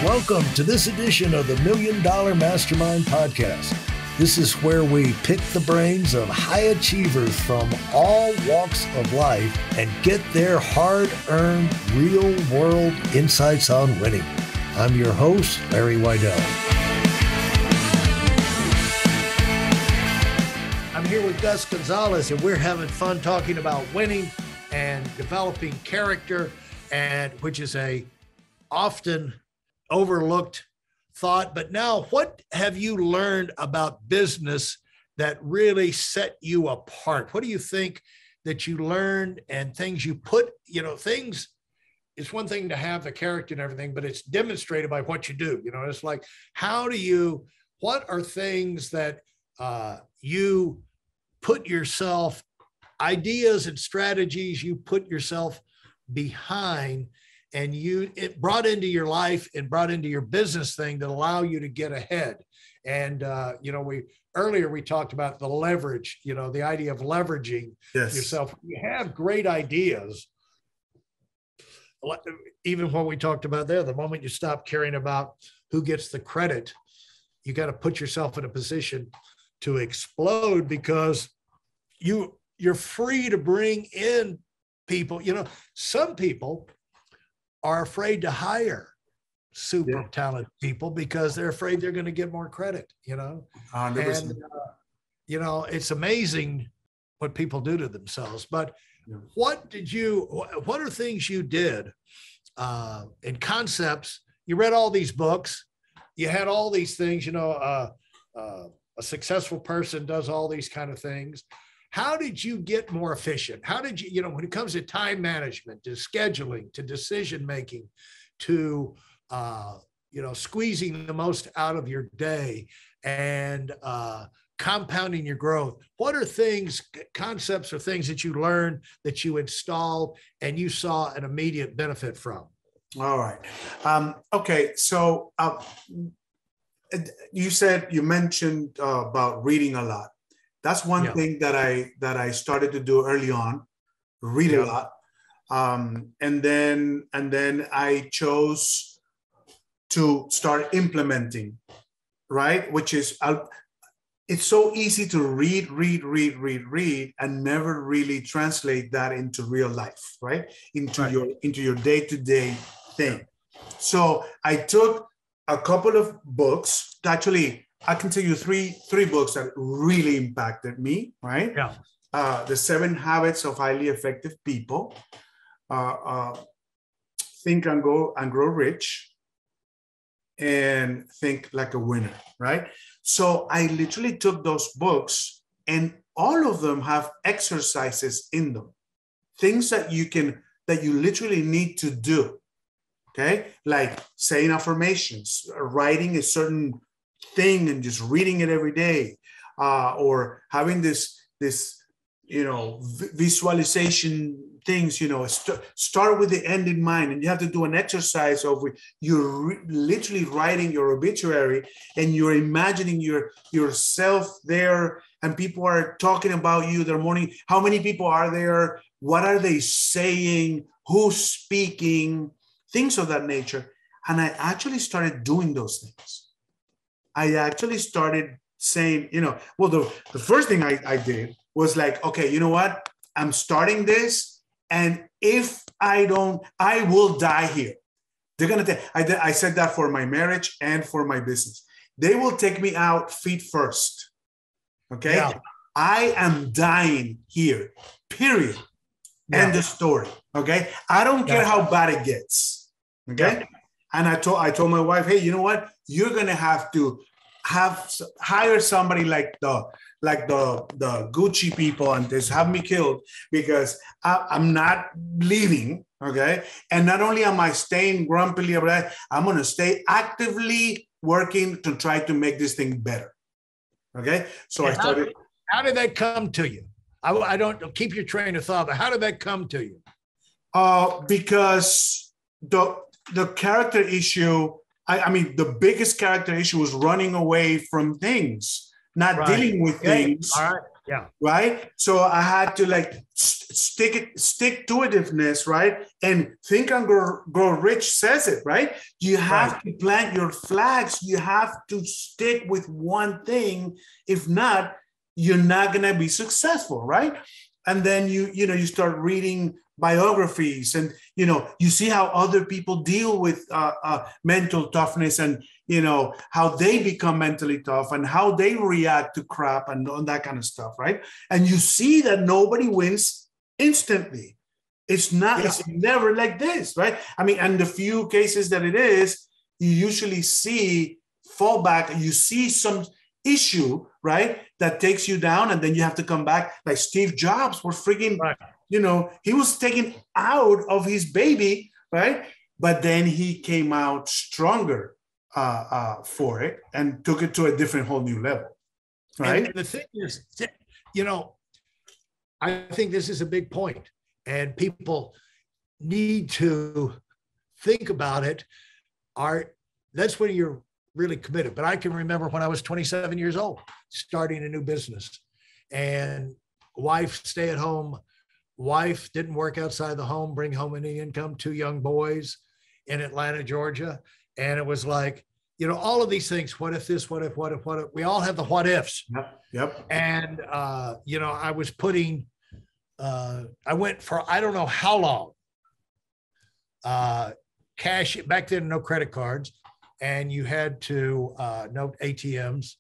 Welcome to this edition of the $1 Million Mastermind Podcast. This is where we pick the brains of high achievers from all walks of life and get their hard-earned, real-world insights on winning. I'm your host, Larry Weidel. I'm here with Gus Gonzalez, and we're having fun talking about winning and developing character, and which is a often overlooked thought. But now, what have you learned about business that really set you apart? What do you think that you learned and things you put, things, it's one thing to have the character and everything, but it's demonstrated by what you do. It's like, what are things that you put yourself, ideas and strategies you put yourself behind, and it brought into your life and brought into your business thing that allow you to get ahead. And, we talked about the leverage, the idea of leveraging yourself. You have great ideas. Even what we talked about there, the moment you stop caring about who gets the credit, you got to put yourself in a position to explode, because you're free to bring in people. Some people are afraid to hire super talented people because they're afraid they're going to get more credit, 100%. And, it's amazing what people do to themselves. But what are things you did and concepts? You read all these books, you had all these things, a successful person does all these kind of things. How did you get more efficient? How did you, when it comes to time management, to scheduling, to decision-making, to, squeezing the most out of your day and compounding your growth? What are concepts or things that you learned, that you installed and you saw an immediate benefit from? All right. Okay. So you mentioned about reading a lot. That's one thing that I started to do early on, read a lot. And then I chose to start implementing, right? Which is, it's so easy to read, and never really translate that into real life, right? Into your day-to-day thing. So I took a couple of books. Actually, I can tell you three books that really impacted me, right? Yeah. The 7 Habits of Highly Effective People, Think and Grow Rich, and Think Like a Winner, right? So I literally took those books, and all of them have exercises in them, things that you literally need to do, okay? Like saying affirmations, writing a certain thing and just reading it every day, or having this visualization things. Start with the end in mind, and you have to do an exercise of you're literally writing your obituary, and you're imagining yourself there, and people are talking about you. They're mourning. How many people are there? What are they saying? Who's speaking? Things of that nature. And I actually started doing those things. I actually started saying, the first thing I did was like, okay, you know what? I'm starting this. And if I don't, I will die here. They're going to I said that for my marriage and for my business. They will take me out feet first. Okay. Yeah. I am dying here, period. Yeah. End of story. Okay. I don't care how bad it gets. Okay. Yeah. And I told my wife, hey, you know what? You're going to have to hire somebody like the Gucci people and just have me killed, because I'm not leaving. Okay. And not only am I staying grumpily, I'm going to stay actively working to try to make this thing better. Okay. So I started. How did that come to you? I don't keep your train of thought, but how did that come to you? Because the character issue, the biggest character issue was running away from things, not dealing with things. All right. Yeah. Right. So I had to like stick to itiveness, right? And Think and Grow Rich says it, right? You have to plant your flags. You have to stick with one thing. If not, you're not going to be successful, right? And then you start reading biographies, and you see how other people deal with mental toughness, and how they become mentally tough and how they react to crap and that kind of stuff, right? And you see that nobody wins instantly. It's not. Yeah. It's never like this, right? I mean, and the few cases that it is, you usually see fallback. You see some issue, right, that takes you down, and then you have to come back. Like Steve Jobs was freaking, he was taken out of his baby, right? But then he came out stronger for it and took it to a different whole new level, right? And the thing is, I think this is a big point, and people need to think about it. That's when you're really committed. But I can remember when I was 27 years old, starting a new business, and wife, stay at home, wife didn't work outside the home, bring home any income, 2 young boys in Atlanta, Georgia. And it was like, all of these things, what if this, what if, we all have the what ifs. Yep. And, I was putting, I went for, I don't know how long, cash, back then, no credit cards. And you had to no ATMs.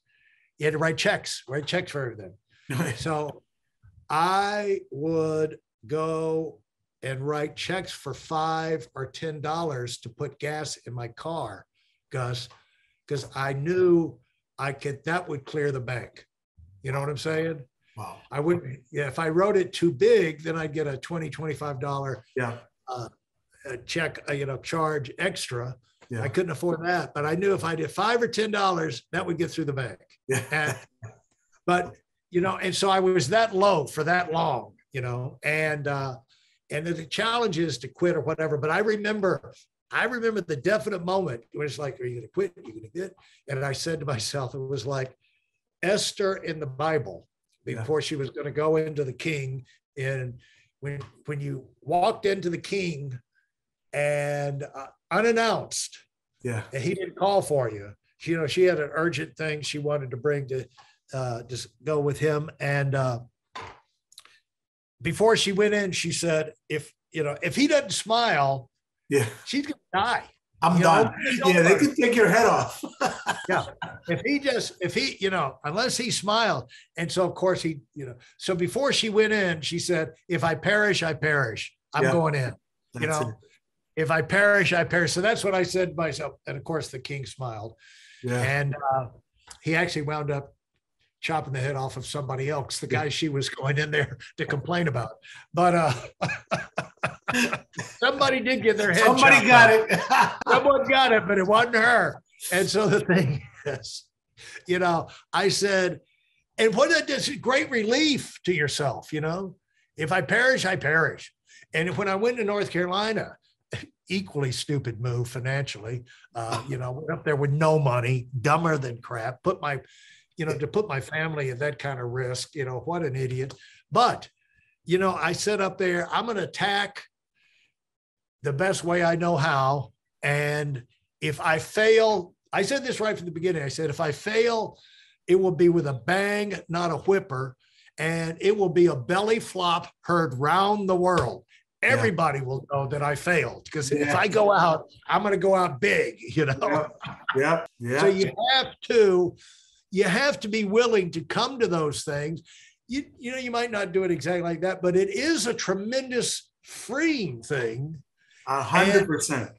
You had to write checks for everything. So I would go and write checks for $5 or $10 to put gas in my car, Gus, because I knew that would clear the bank. You know what I'm saying? Wow. I wouldn't, if I wrote it too big, then I'd get a $20, $25 check, charge extra. Yeah. I couldn't afford that, but I knew if I did $5 or $10, that would get through the bank. Yeah. But and so I was that low for that long, and the challenge is to quit or whatever. But I remember the definite moment. It was like, are you going to quit? Are you going to quit? And I said to myself, it was like Esther in the Bible before she was going to go into the king. And when you walked into the king and unannounced, and he didn't call for you. She had an urgent thing she wanted to bring to just go with him. And before she went in, she said, if he doesn't smile, she's gonna die. I'm done. They can take your head off. If he, unless he smiled. And so of course so before she went in, she said, if I perish, I perish. I'm going in. If I perish, I perish. So that's what I said to myself. And of course, the king smiled. Yeah. And he actually wound up chopping the head off of somebody else, the guy she was going in there to complain about. But somebody did get their head chopped. Somebody got it. Someone got it, but it wasn't her. And so the thing is, I said, and what is great relief to yourself, if I perish, I perish. And when I went to North Carolina, equally stupid move financially, went up there with no money, dumber than crap, to put my family at that kind of risk, what an idiot. But, I said up there, I'm going to attack the best way I know how. And if I fail, I said this right from the beginning. I said, if I fail, it will be with a bang, not a whipper. And it will be a belly flop heard round the world. Everybody will know that I failed, because if I go out, I'm going to go out big, Yeah. So you have to be willing to come to those things. You might not do it exactly like that, but it is a tremendous freeing thing. 100%.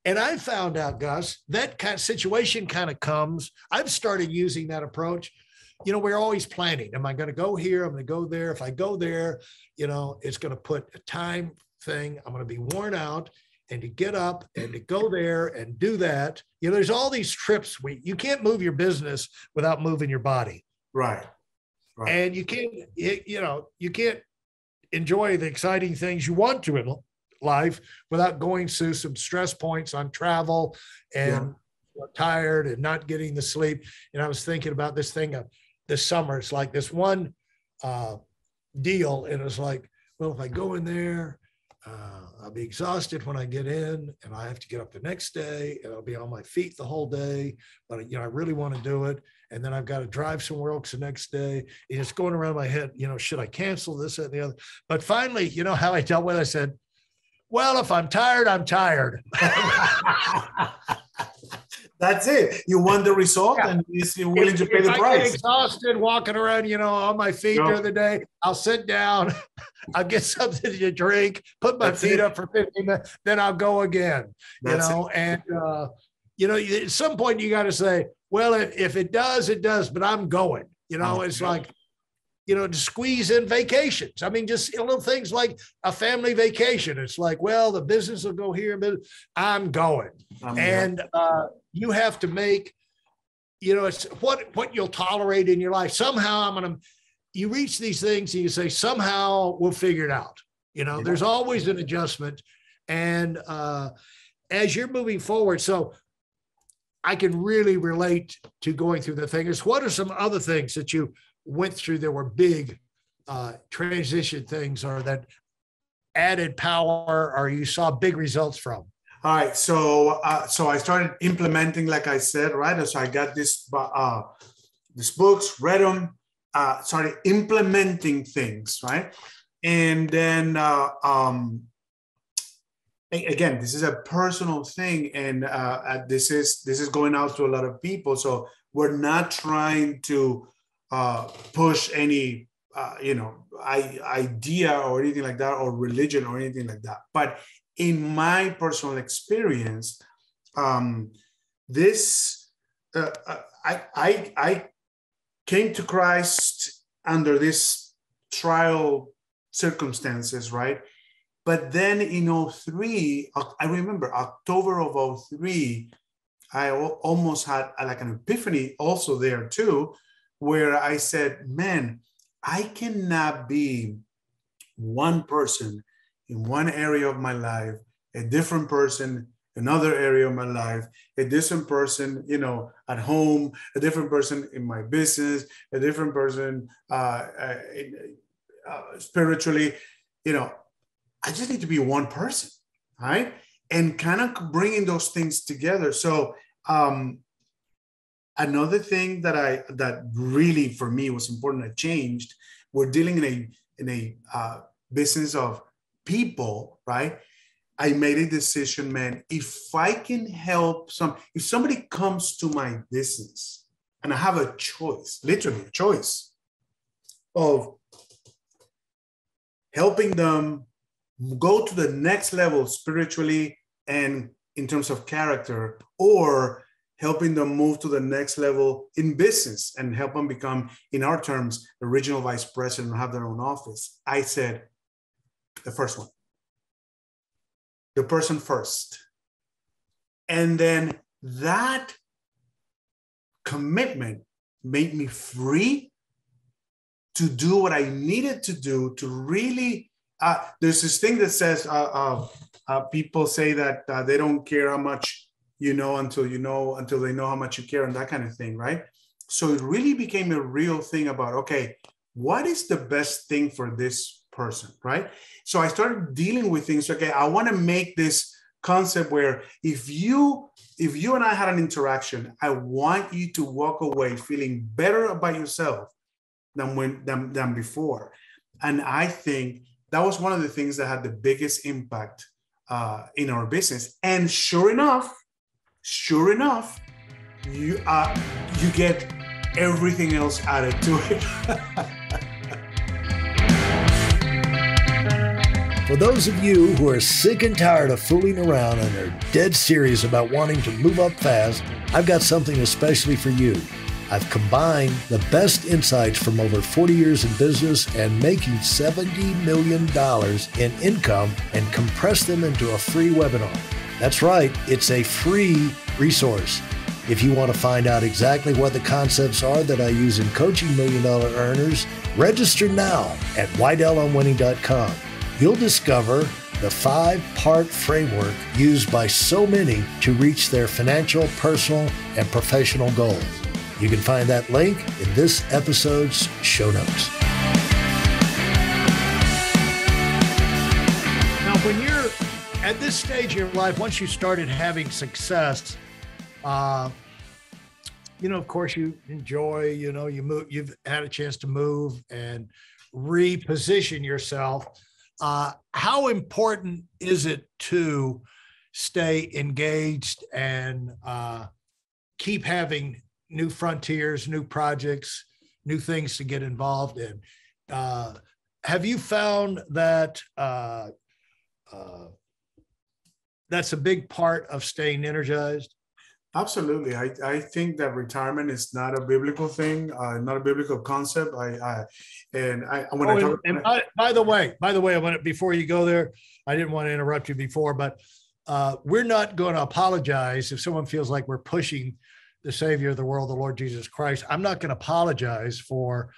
And I found out, Gus, that kind of situation kind of comes. I've started using that approach. We're always planning. Am I going to go here? I'm going to go there. If I go there, it's going to put a time thing. I'm going to be worn out, and to get up and to go there and do that. There's all these trips. You can't move your business without moving your body. Right. And you can't, you can't enjoy the exciting things you want to in life without going through some stress points on travel and tired and not getting the sleep. And I was thinking about this thing of this summer. It's like this one deal. And it's like, well, if I go in there, I'll be exhausted when I get in, and I have to get up the next day, and I'll be on my feet the whole day. But I really want to do it, and then I've got to drive somewhere else the next day. And it's going around my head. Should I cancel this, that, and the other? But finally, how I dealt with it? I said, well, if I'm tired, I'm tired. That's it. You want the result, and you're willing to pay the price. I get exhausted walking around, on my feet during the day, I'll sit down, I'll get something to drink, put my feet up for 15 minutes, then I'll go again. At some point you got to say, well, if it does, it does, but I'm going. It's like, to squeeze in vacations. I mean, just little things like a family vacation. It's like, well, the business will go here, but I'm going. You have to make, it's what you'll tolerate in your life. Somehow you reach these things and you say, somehow we'll figure it out. There's always an adjustment. And as you're moving forward, so I can really relate to going through the things. What are some other things that you went through that were big transition things, or that added power, or you saw big results from? All right. So I started implementing, like I said, right? And so I got these books, read them, started implementing things, right? And then, again, this is a personal thing, and this is going out to a lot of people. So we're not trying to push any, idea or anything like that, or religion or anything like that. But in my personal experience, I came to Christ under this trial circumstances, right? But then in 2003, I remember October of 2003, I almost had like an epiphany also there too, where I said, man, I cannot be one person in one area of my life, a different person, another area of my life, a different person, at home, a different person in my business, a different person spiritually, I just need to be one person, right? And kind of bringing those things together. So another thing that really for me was important, I changed. We're dealing in a business of people, right? I made a decision, man. If I can help if somebody comes to my business and I have a choice, literally a choice of helping them go to the next level spiritually and in terms of character, or helping them move to the next level in business and help them become, in our terms, the regional vice president and have their own office, I said, the first one, the person first. And then that commitment made me free to do what I needed to do to really, there's this thing that says, people say that they don't care how much until they know how much you care, and that kind of thing, right? So it really became a real thing about, okay, what is the best thing for this person, right? So I started dealing with things. Okay, I want to make this concept where if you and I had an interaction, I want you to walk away feeling better about yourself than before. And I think that was one of the things that had the biggest impact in our business. And sure enough, you get everything else added to it. For those of you who are sick and tired of fooling around and are dead serious about wanting to move up fast, I've got something especially for you. I've combined the best insights from over 40 years in business and making $70 million in income and compressed them into a free webinar. That's right, it's a free resource. If you want to find out exactly what the concepts are that I use in coaching $1 million earners, register now at WeidelOnWinning.com. You'll discover the 5-part framework used by so many to reach their financial, personal, and professional goals. You can find that link in this episode's show notes. this stage of your life, once you started having success, of course you enjoy, you move, you've had a chance to move and reposition yourself. How important is it to stay engaged and keep having new frontiers, new projects, new things to get involved in? Have you found that that's a big part of staying energized? Absolutely. I think that retirement is not a biblical thing, not a biblical concept. By the way, I want to, before you go there, I didn't want to interrupt you before, but we're not going to apologize if someone feels like we're pushing the Savior of the world, the Lord Jesus Christ. I'm not going to apologize for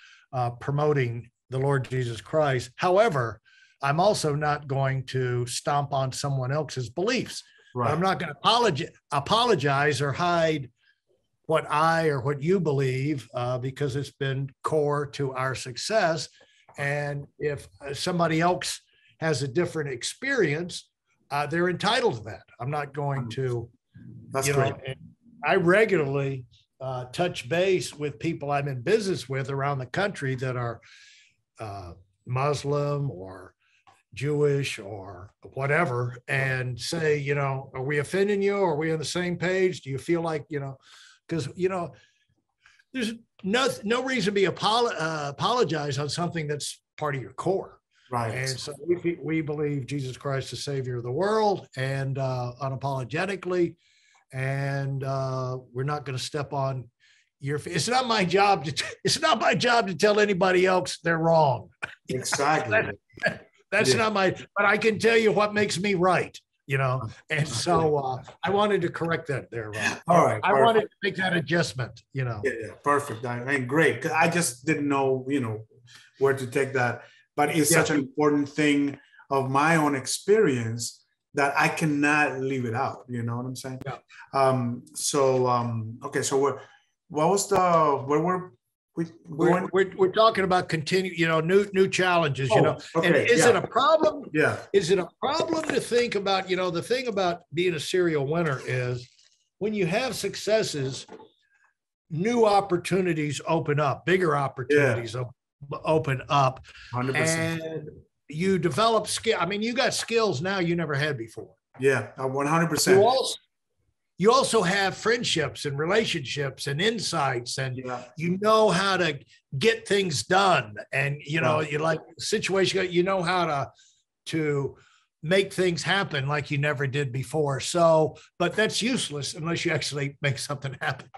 promoting the Lord Jesus Christ. However, I'm also not going to stomp on someone else's beliefs. Right. I'm not going to apologize or hide what I or what you believe because it's been core to our success. And if somebody else has a different experience, they're entitled to that. I'm not going to, That's great. I regularly touch base with people I'm in business with around the country that are Muslim or Jewish or whatever, and say, are we offending you? Are we on the same page? Do you feel like, because, there's no reason to be apologize on something that's part of your core. Right. And so we believe Jesus Christ is Savior of the world, and unapologetically, and we're not going to step on your. It's not my job to tell anybody else they're wrong. Exactly. That's not but I can tell you what makes me right, and so I wanted to correct that there, Ron. All right. I wanted to make that adjustment, Yeah, perfect. I mean, great. I just didn't know, where to take that, but it's such an important thing of my own experience that I cannot leave it out. You know what I'm saying? Yeah. Okay. So we're talking about new challenges, Okay. And is it a problem? Yeah. Is it a problem to think about, the thing about being a serial winner is when you have successes, new opportunities open up, bigger opportunities open up. 100%. And you develop skill. I mean, you got skills now you never had before. Yeah, 100%. You also have friendships and relationships and insights, and you know how to get things done. And, you like situation, how to make things happen like you never did before. So, but that's useless unless you actually make something happen.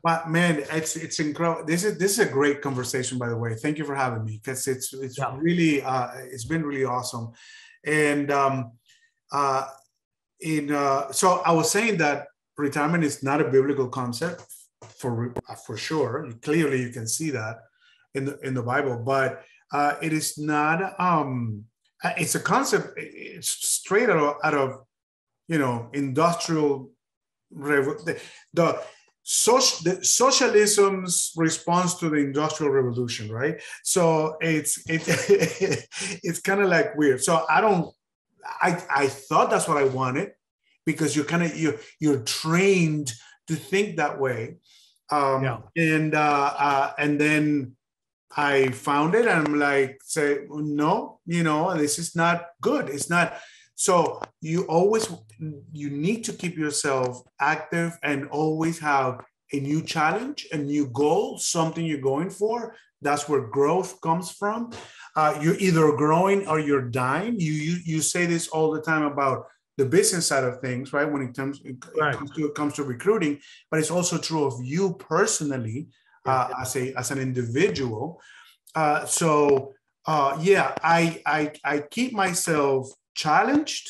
But man, it's incredible. This is a great conversation, by the way. Thank you for having me, because it's really, it's been really awesome. And, so I was saying that retirement is not a biblical concept for sure. Clearly, you can see that in the Bible, but it is not. It's a concept. It's straight out of industrial. The socialism's response to the Industrial Revolution, right? So it's kind of like weird. So I thought that's what I wanted, because you're trained to think that way. And then I found it, and I'm like, no, this is not good. It's not. So you need to keep yourself active and always have a new challenge, a new goal, something you're going for. That's where growth comes from. You're either growing or you're dying. You say this all the time about the business side of things, right? When it comes to recruiting, but it's also true of you personally as an individual. I keep myself challenged.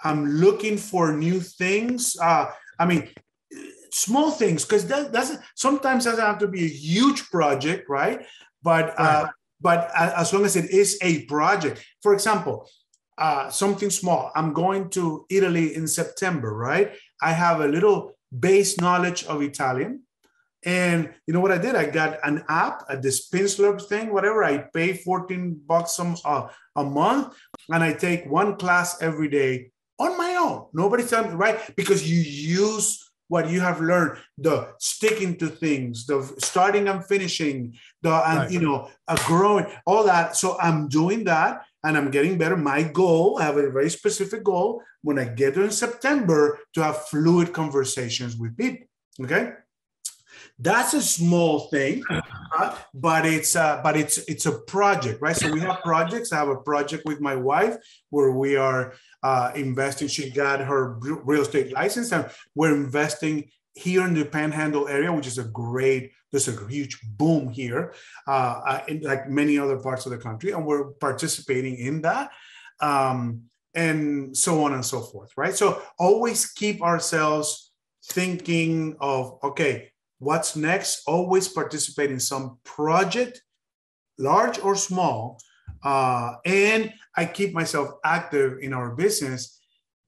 I'm looking for new things. Small things, because that's sometimes doesn't have to be a huge project, right? But as long as it is a project. For example, something small. I'm going to Italy in September, right? I have a little base knowledge of Italian. And you know what I did? I got an app, this Pinslurp thing, whatever. I pay $14 a month, and I take one class every day on my No, nobody's telling me, right? Because you use what you have learned, the sticking to things, the starting and finishing, growing, all that. So I'm doing that and I'm getting better. My goal, I have a very specific goal when I get there in September to have fluid conversations with people. Okay. That's a small thing, but it's a project, right? So we have projects. I have a project with my wife where we are investing. She got her real estate license, and we're investing here in the Panhandle area, which is there's a huge boom here, in like many other parts of the country, and we're participating in that, and so on and so forth, right? So always keep ourselves thinking of, okay, what's next? Always participate in some project, large or small. And I keep myself active in our business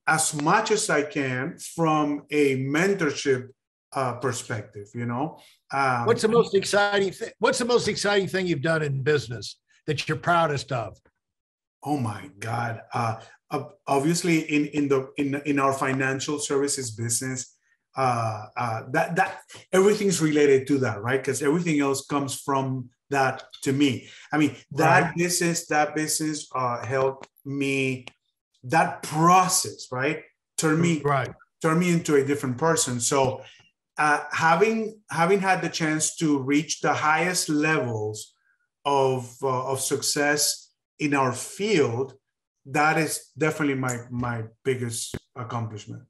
as much as I can from a mentorship perspective, What's the most exciting thing? What's the most exciting thing you've done in business that you're proudest of? Oh my God. Obviously in our financial services business, that everything's related to that, right? Because everything else comes from that to me. I mean, that business helped me, that process, right? Turn me into a different person. So having had the chance to reach the highest levels of success in our field, that is definitely my biggest accomplishment.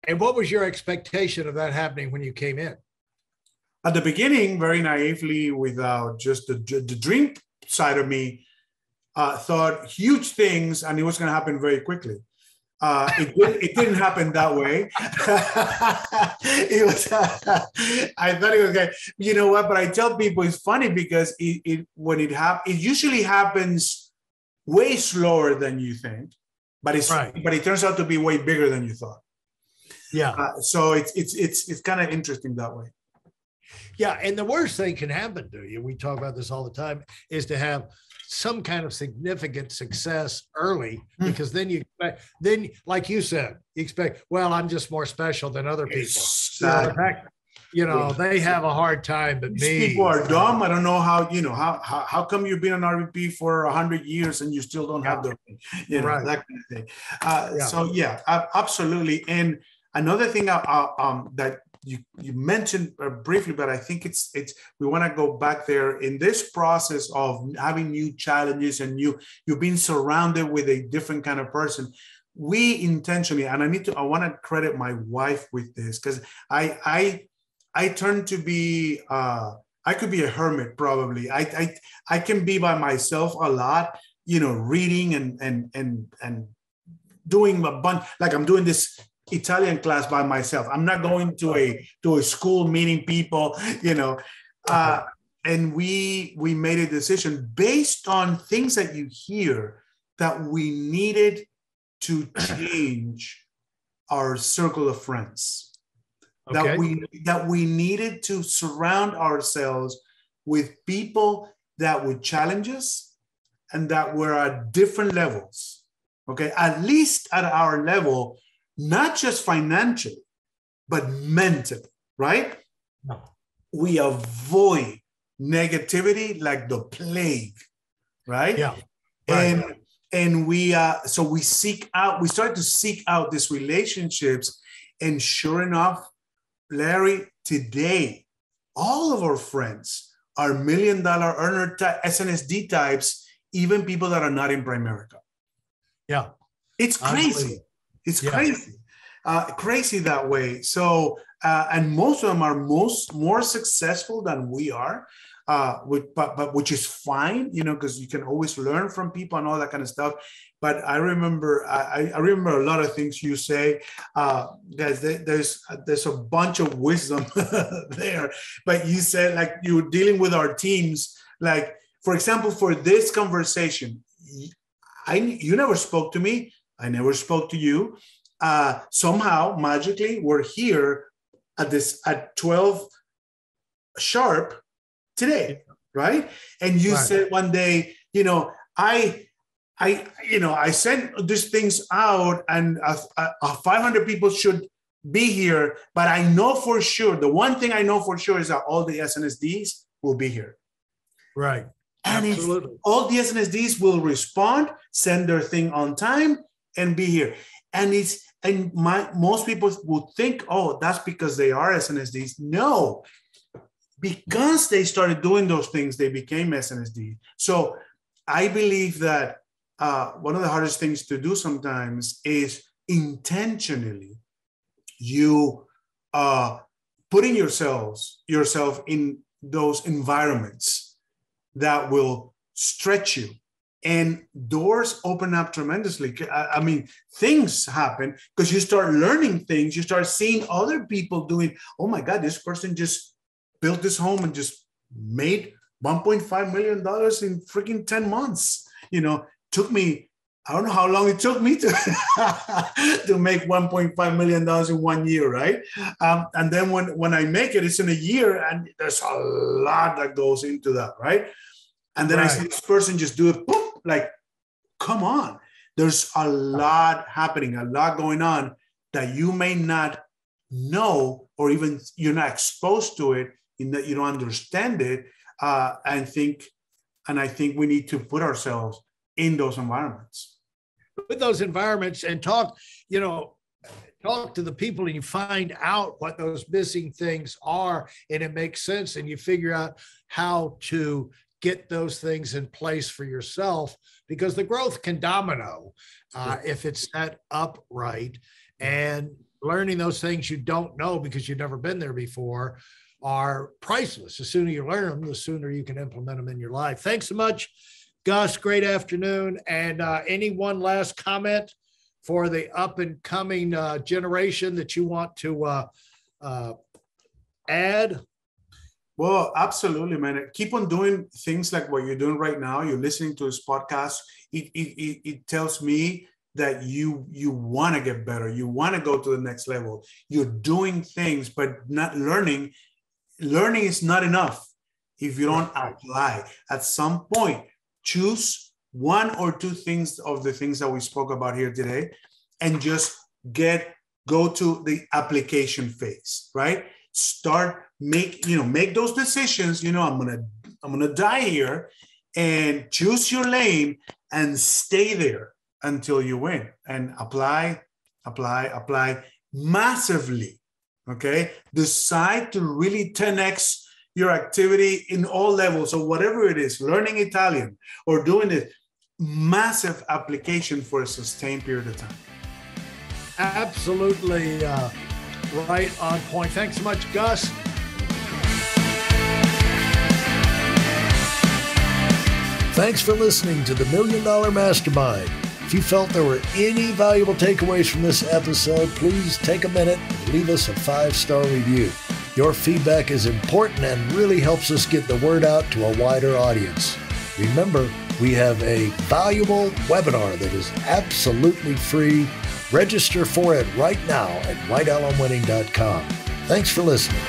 And what was your expectation of that happening when you came in? At the beginning, very naively, without just the dream side of me, thought huge things, and it was going to happen very quickly. It didn't happen that way. I thought it was okay. You know what? But I tell people it's funny because when it usually happens way slower than you think, but it turns out to be way bigger than you thought. Yeah. So it's kind of interesting that way. Yeah. And the worst thing can happen to you, we talk about this all the time, is to have some kind of significant success early, because then you expect, like you said, you expect, well, I'm just more special than other people. Exactly. They have a hard time, but these people are dumb. I don't know how come you've been an RVP for 100 years and you still don't have that kind of thing. So yeah, absolutely. And another thing that you mentioned briefly, but I think it's we want to go back there in this process of having new challenges and you've been surrounded with a different kind of person. We intentionally, and I want to credit my wife with this, because I turned to be I could be a hermit probably. I can be by myself a lot, reading and doing a bunch, like I'm doing this Italian class by myself. I'm not going to a school meeting people, and we made a decision based on things that you hear that we needed to change our circle of friends. Okay. That we needed to surround ourselves with people that would challenge us and that were at different levels. Okay, at least at our level, not just financially, but mentally, right? No. We avoid negativity like the plague, right? Yeah. Right. And we start to seek out these relationships. And sure enough, Larry, today, all of our friends are $1 million earner SNSD types, even people that are not in Primerica. Yeah. It's crazy. It's crazy. Crazy that way. So, and most of them are more successful than we are, which is fine, because you can always learn from people and all that kind of stuff. But I remember a lot of things you say. There's a bunch of wisdom there. But you said, like, you're dealing with our teams. Like, for example, for this conversation, you never spoke to me. I never spoke to you. Somehow, magically, we're here at 12 sharp today, right? And you said one day, I sent these things out, and 500 people should be here. But I know for sure, the one thing I know for sure is that all the SNSDs will be here. Right. And Absolutely. if all the SNSDs will respond, send their thing on time, and be here. And most people would think, oh, that's because they are SNSDs. No, because they started doing those things, they became SNSD. So I believe that one of the hardest things to do sometimes is intentionally you putting yourself in those environments that will stretch you, and doors open up tremendously. I mean, things happen because you start learning things. You start seeing other people doing, oh my God, this person just built this home and just made $1.5 million in freaking 10 months. Took me, I don't know how long it took me to make $1.5 million in 1 year, right? And then when I make it, it's in a year, and there's a lot that goes into that, right? And then I see this person just do it, boom, like, come on. There's a lot happening, a lot going on that you may not know, or even you're not exposed to it, in that you don't understand it. I think we need to put ourselves in those environments. With those environments, and talk to the people, and you find out what those missing things are, and it makes sense, and you figure out how to get those things in place for yourself, because the growth can domino if it's set up right. And learning those things you don't know because you've never been there before are priceless. The sooner you learn them, the sooner you can implement them in your life. Thanks so much, Gus. Great afternoon. And any one last comment for the up and coming generation that you want to add? Well, absolutely, man. Keep on doing things like what you're doing right now. You're listening to this podcast. It tells me that you want to get better. You want to go to the next level. You're doing things, but not learning. Learning is not enough if you don't apply. At some point, choose one or two things of the things that we spoke about here today, and just go to the application phase, right? Make those decisions. I'm gonna die here, and choose your lane and stay there until you win, and apply massively. Okay, decide to really 10x your activity in all levels. So whatever it is, learning Italian or doing it, massive application for a sustained period of time. Absolutely right on point. Thanks so much, Gus. Thanks for listening to the $1 Million Mastermind. If you felt there were any valuable takeaways from this episode, please take a minute and leave us a 5-star review. Your feedback is important and really helps us get the word out to a wider audience. Remember, we have a valuable webinar that is absolutely free. Register for it right now at whitealumwinning.com. Thanks for listening.